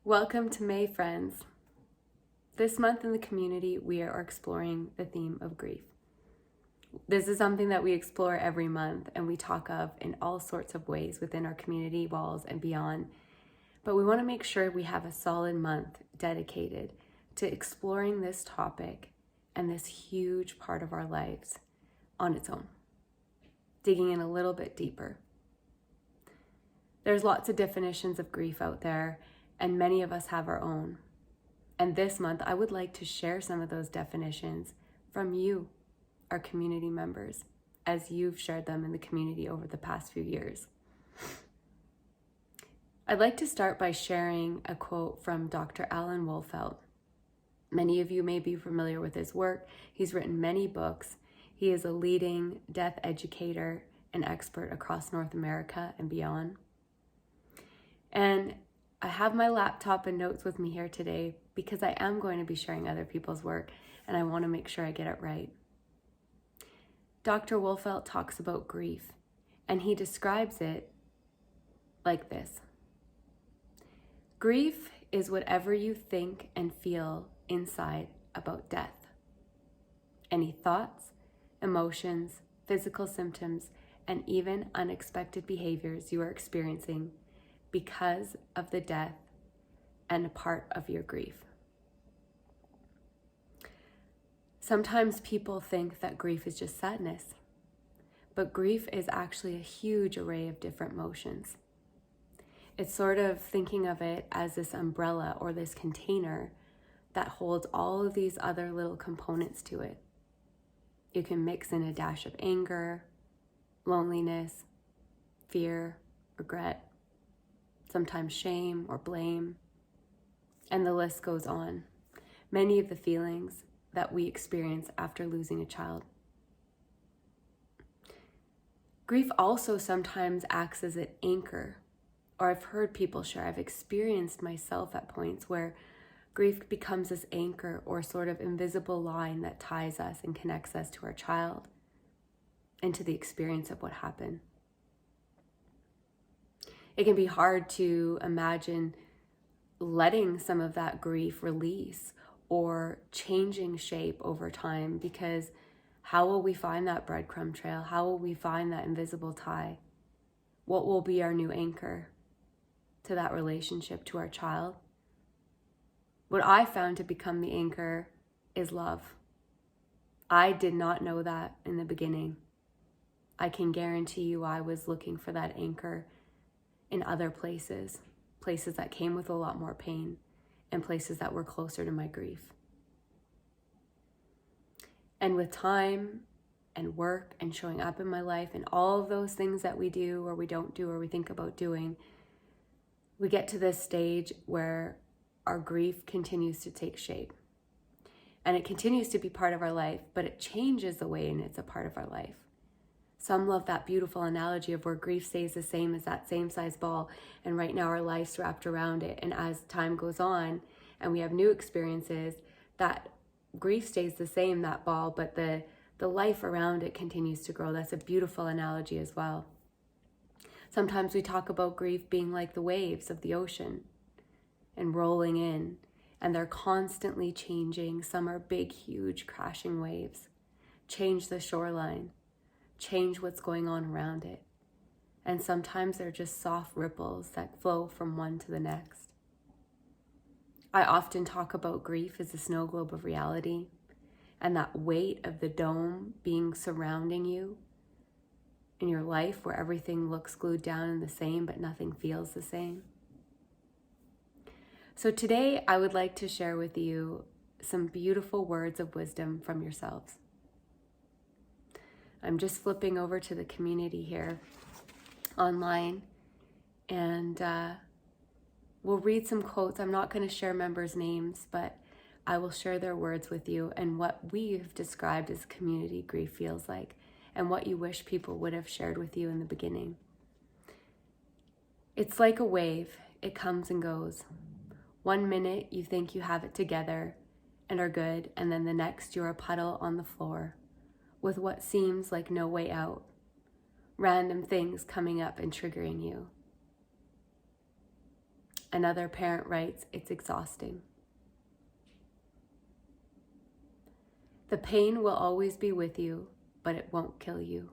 Welcome to May, friends. This month in the community, we are exploring the theme of grief. This is something that we explore every month and we talk of in all sorts of ways within our community walls and beyond. But we want to make sure we have a solid month dedicated to exploring this topic and this huge part of our lives on its own, digging in a little bit deeper. There's lots of definitions of grief out there, and many of us have our own. And this month, I would like to share some of those definitions from you, our community members, as you've shared them in the community over the past few years. I'd like to start by sharing a quote from Dr. Wolfelt. Many of you may be familiar with his work. He's written many books. He is a leading death educator and expert across North America and beyond. And I have my laptop and notes with me here today because I am going to be sharing other people's work and I want to make sure I get it right. Dr. Wolfelt talks about grief and he describes it like this. Grief is whatever you think and feel inside about death. Any thoughts, emotions, physical symptoms, and even unexpected behaviors you are experiencing because of the death and a part of your grief. Sometimes people think that grief is just sadness, but grief is actually a huge array of different emotions. It's sort of thinking of it as this umbrella or this container that holds all of these other little components to it. You can mix in a dash of anger, loneliness, fear, regret, sometimes shame or blame, and the list goes on. Many of the feelings that we experience after losing a child. Grief also sometimes acts as an anchor, or I've heard people share, I've experienced myself at points where grief becomes this anchor or sort of invisible line that ties us and connects us to our child and to the experience of what happened. It can be hard to imagine letting some of that grief release or changing shape over time, because how will we find that breadcrumb trail? How will we find that invisible tie? What will be our new anchor to that relationship, to our child? What I found to become the anchor is love. I did not know that in the beginning. I can guarantee you I was looking for that anchor in other places that came with a lot more pain, and places that were closer to my grief. And with time and work and showing up in my life and all of those things that we do or we don't do or we think about doing, we get to this stage where our grief continues to take shape. And it continues to be part of our life, but it changes the way and it's a part of our life. Some love that beautiful analogy of where grief stays the same as that same size ball, and right now our life's wrapped around it. And as time goes on and we have new experiences, that grief stays the same, that ball, but the life around it continues to grow. That's a beautiful analogy as well. Sometimes we talk about grief being like the waves of the ocean and rolling in, and they're constantly changing. Some are big, huge, crashing waves, change the shoreline, change what's going on around it. And sometimes they're just soft ripples that flow from one to the next. I often talk about grief as a snow globe of reality, and that weight of the dome being surrounding you in your life, where everything looks glued down and the same, but nothing feels the same. So today I would like to share with you some beautiful words of wisdom from yourselves. I'm just flipping over to the community here online, and we'll read some quotes. I'm not going to share members' names, but I will share their words with you and what we've described as community grief feels like, and what you wish people would have shared with you in the beginning. It's like a wave. It comes and goes. 1 minute you think you have it together and are good, and then the next you're a puddle on the floor with what seems like no way out. Random things coming up and triggering you. Another parent writes, "It's exhausting." The pain will always be with you, but it won't kill you.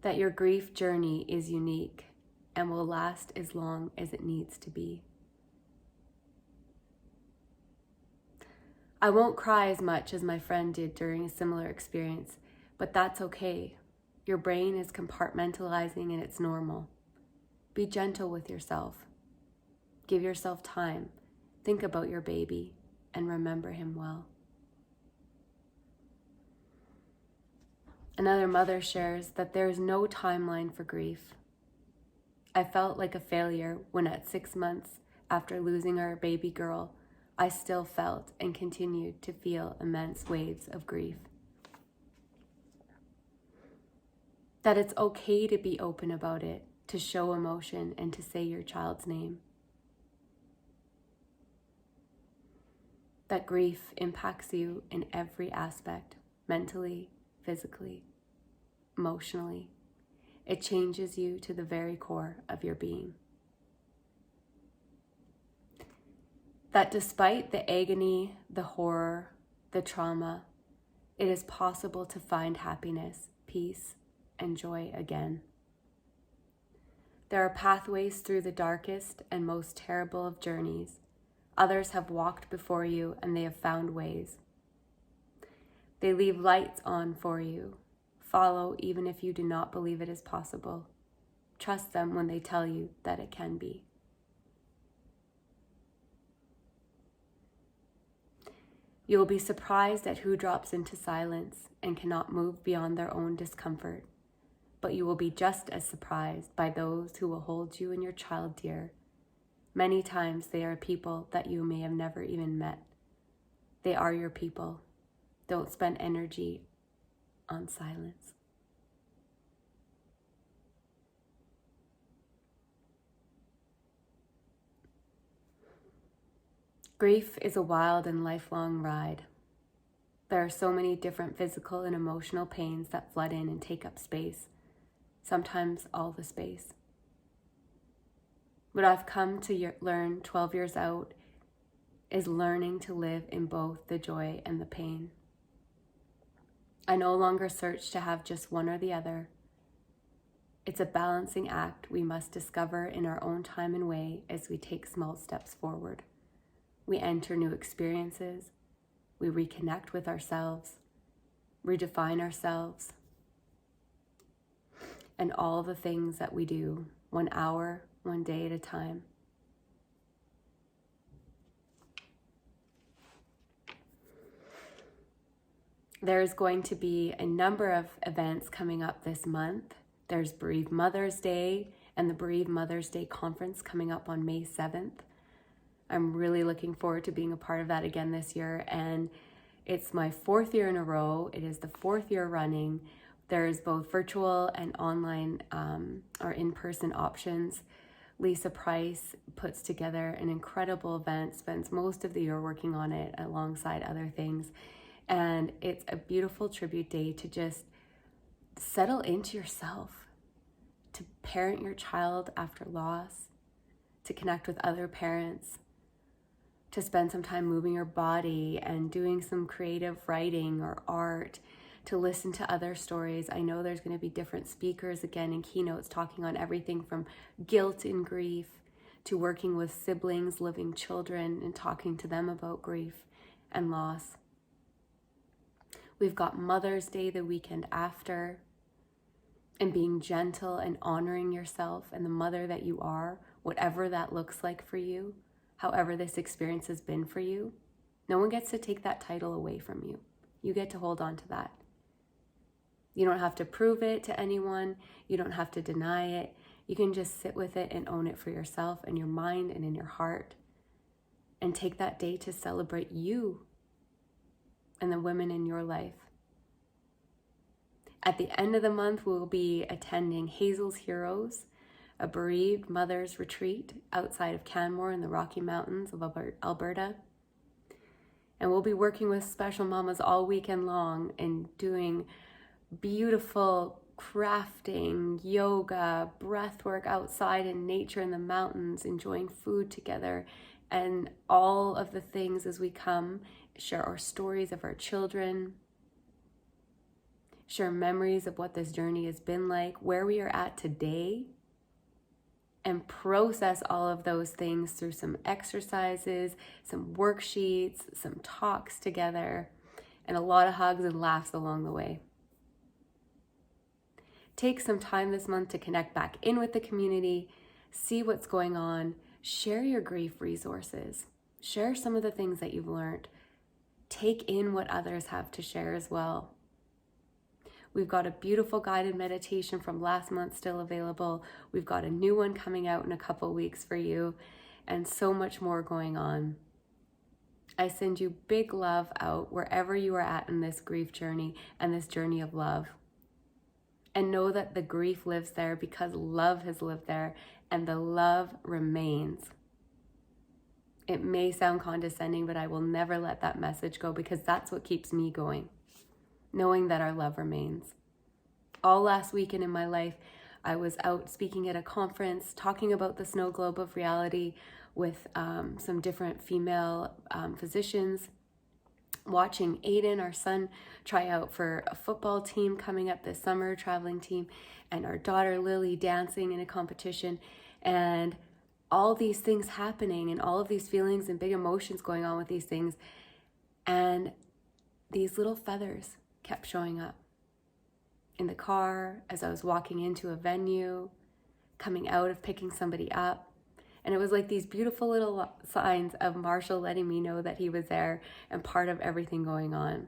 That your grief journey is unique and will last as long as it needs to be. I won't cry as much as my friend did during a similar experience, but that's okay. Your brain is compartmentalizing and it's normal. Be gentle with yourself. Give yourself time. Think about your baby and remember him well. Another mother shares that there is no timeline for grief. I felt like a failure when at 6 months after losing our baby girl, I still felt and continued to feel immense waves of grief. That it's okay to be open about it, to show emotion, and to say your child's name. That grief impacts you in every aspect, mentally, physically, emotionally. It changes you to the very core of your being. That despite the agony, the horror, the trauma, it is possible to find happiness, peace, and joy again. There are pathways through the darkest and most terrible of journeys. Others have walked before you and they have found ways. They leave lights on for you. Follow even if you do not believe it is possible. Trust them when they tell you that it can be. You will be surprised at who drops into silence and cannot move beyond their own discomfort, but you will be just as surprised by those who will hold you and your child dear. Many times they are people that you may have never even met. They are your people. Don't spend energy on silence. Grief is a wild and lifelong ride. There are so many different physical and emotional pains that flood in and take up space, sometimes all the space. What I've come to learn 12 years out is learning to live in both the joy and the pain. I no longer search to have just one or the other. It's a balancing act we must discover in our own time and way as we take small steps forward. We enter new experiences, we reconnect with ourselves, redefine ourselves, and all the things that we do 1 hour, 1 day at a time. There's going to be a number of events coming up this month. There's Bereaved Mother's Day and the Bereaved Mother's Day Conference coming up on May 7th. I'm really looking forward to being a part of that again this year, and it's my 4th year in a row. It is the 4th year running. There's both virtual and online or in-person options. Lisa Price puts together an incredible event, spends most of the year working on it alongside other things. And it's a beautiful tribute day to just settle into yourself, to parent your child after loss, to connect with other parents, to spend some time moving your body and doing some creative writing or art, to listen to other stories. I know there's going to be different speakers again in keynotes talking on everything from guilt and grief to working with siblings, living children, and talking to them about grief and loss. We've got Mother's Day the weekend after, and being gentle and honoring yourself and the mother that you are, whatever that looks like for you, however this experience has been for you. No one gets to take that title away from you. You get to hold on to that. You don't have to prove it to anyone. You don't have to deny it. You can just sit with it and own it for yourself and your mind and in your heart, and take that day to celebrate you and the women in your life. At the end of the month, we'll be attending Hazel's Heroes, a bereaved mothers retreat outside of Canmore in the Rocky Mountains of Alberta. And we'll be working with special mamas all weekend long and doing beautiful crafting, yoga, breath work outside in nature in the mountains, enjoying food together, and all of the things as we come, share our stories of our children, share memories of what this journey has been like, where we are at today, and process all of those things through some exercises, some worksheets, some talks together, and a lot of hugs and laughs along the way. Take some time this month to connect back in with the community, see what's going on, share your grief resources, share some of the things that you've learned, take in what others have to share as well. We've got a beautiful guided meditation from last month still available. We've got a new one coming out in a couple weeks for you, and so much more going on. I send you big love out wherever you are at in this grief journey and this journey of love. And know that the grief lives there because love has lived there, and the love remains. It may sound condescending, but I will never let that message go, because that's what keeps me going, knowing that our love remains. All last weekend in my life, I was out speaking at a conference, talking about the snow globe of reality with some different female physicians, watching Aiden, our son, try out for a football team coming up this summer, traveling team, and our daughter Lily dancing in a competition, and all these things happening, and all of these feelings and big emotions going on with these things. And these little feathers kept showing up in the car, as I was walking into a venue, coming out of picking somebody up. And it was like these beautiful little signs of Marshall letting me know that he was there and part of everything going on.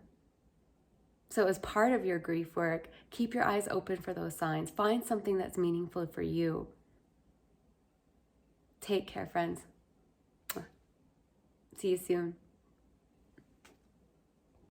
So as part of your grief work, keep your eyes open for those signs. Find something that's meaningful for you. Take care, friends. See you soon.